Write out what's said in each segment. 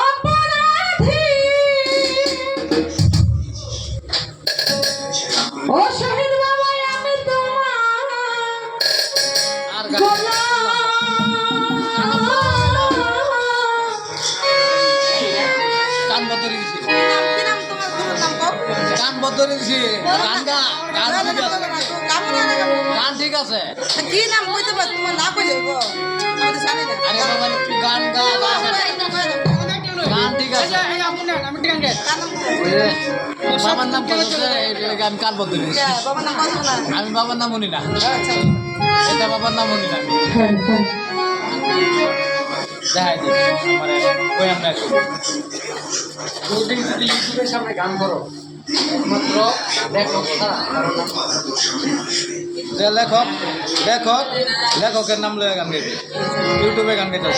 অপরাধী ও শহীদ বাবা আমি তোমার কান বদরে দিছি কান বদরে দিছি গান ঠিক আছে কি নাম কইতে পার তোমার না কইলে হইব আমি তো জানি না আরে বাবা একটু গান গা গান ঠিক আছে বাবার নাম বলছে আমি কান বদরে দিছি বাবার নাম কইছো না আমি বাবার নাম শুনি না আচ্ছা এটা বাবার নাম শুনি না দেখাই দিই মানে কই আমরা দুদিন যদি ইউটিউবের সামনে গান করো মাত্র লেখক লেখক লেখক লেখকের নাম লয়ে গান গাইবে ইউটিউবে গান গাইতে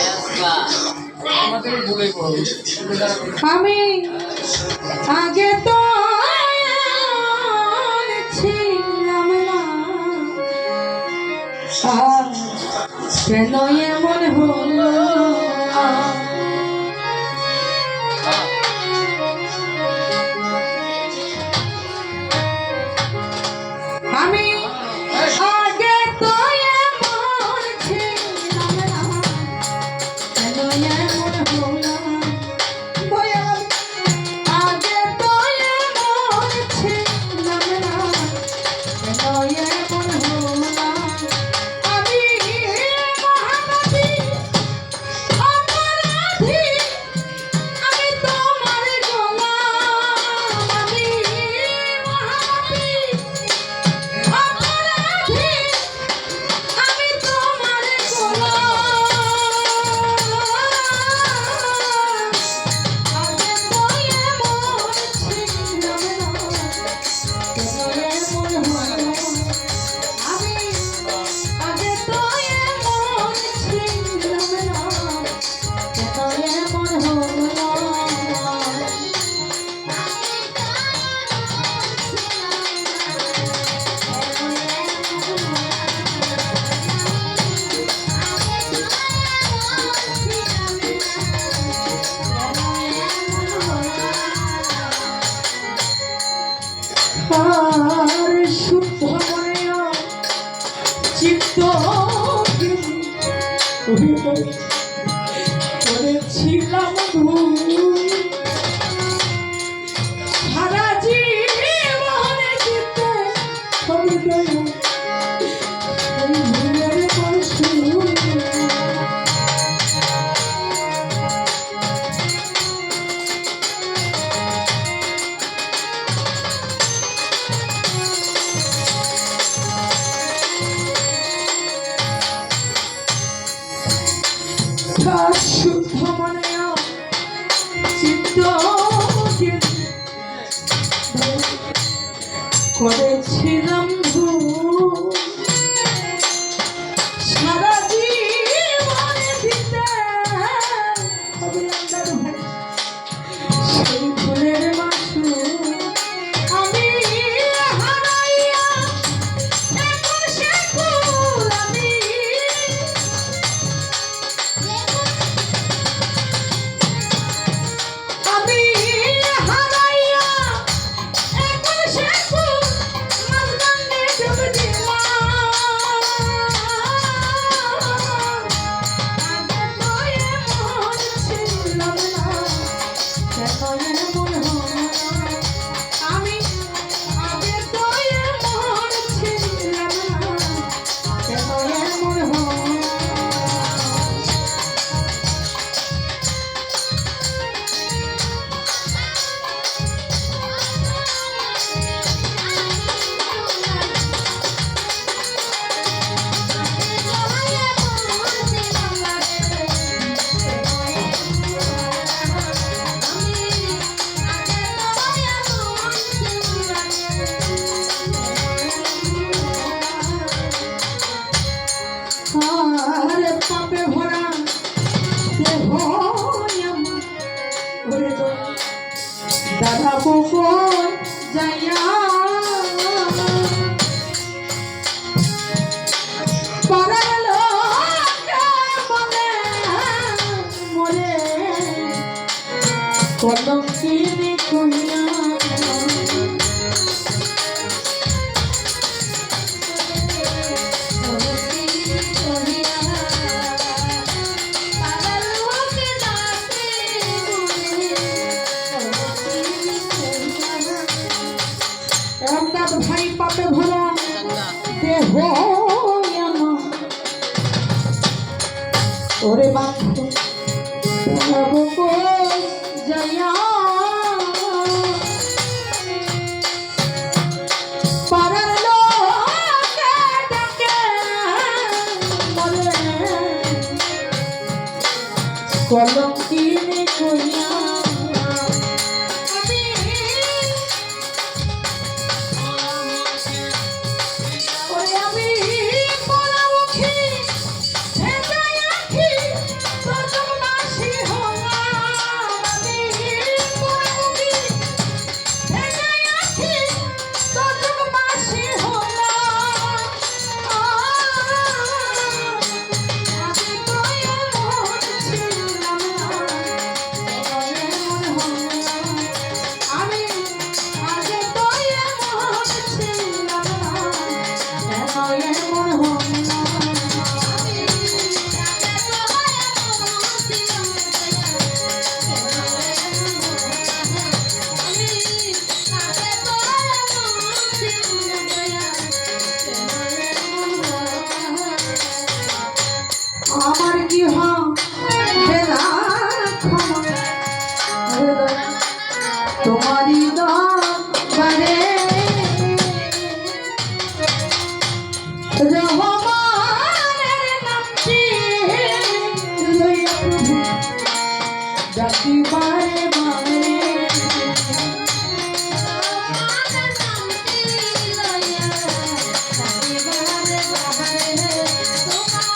আমাদের ভুলেই করবো আমি আগে তো ছিলাম না কেন এমন হলো আমি আগে তো এমন ছিলাম না কেন এমন হলো আগে তো এমন ছিলাম না কেন এমন হলো আমি মহানবী অপরাধী আমি তোমার গোলাম আমি মহানবী অপরাধী আমি তোমার আর শুদ্ধ মনে চিত্ত করেছিলাম সারা জীবনে চিত্তে ভুলের পরশু শুদ্ধ মনে চিত্ত করেছিলাম সারা জীবনে দিতে সেই ফুলের মাসু আমি হারাইয়া এখন সে ফুল আমি আমি হারাইয়া এখন সে ফুল মাঝখানে ডুবে দিলাম আগে তো এমন ছিলাম না দেখো এমন হলো আমি আগে তো এমন ছিলাম না দেখো এমন হলো আরে পাপে ভরা দেহ ওরে তো দাদা পুকুর যাইয়া পাড়ার লোকে বলে মরে কলঙ্কিনী কইয়া রামনাথ ভাই পাপে ভরা দেহ আমার ওরে বান্ধব যাব কই যাইয়া পাড়ার লোকে ডাকে বলে কলঙ্কিনী কইয়া আমি পরামুখী ভেজাই আখি তোর বাসি হলাম আমি পরামুখী ভেজাই আখি তোর বাসি হলাম আমি তো এমন ছিলাম না এমন হলাম আমি আগে তো এমন ছিলাম না আমার কি হবে না ক্ষমা তোমারই দরবারে রহমানের নামটি লইয়া প্রভু ডাকিবার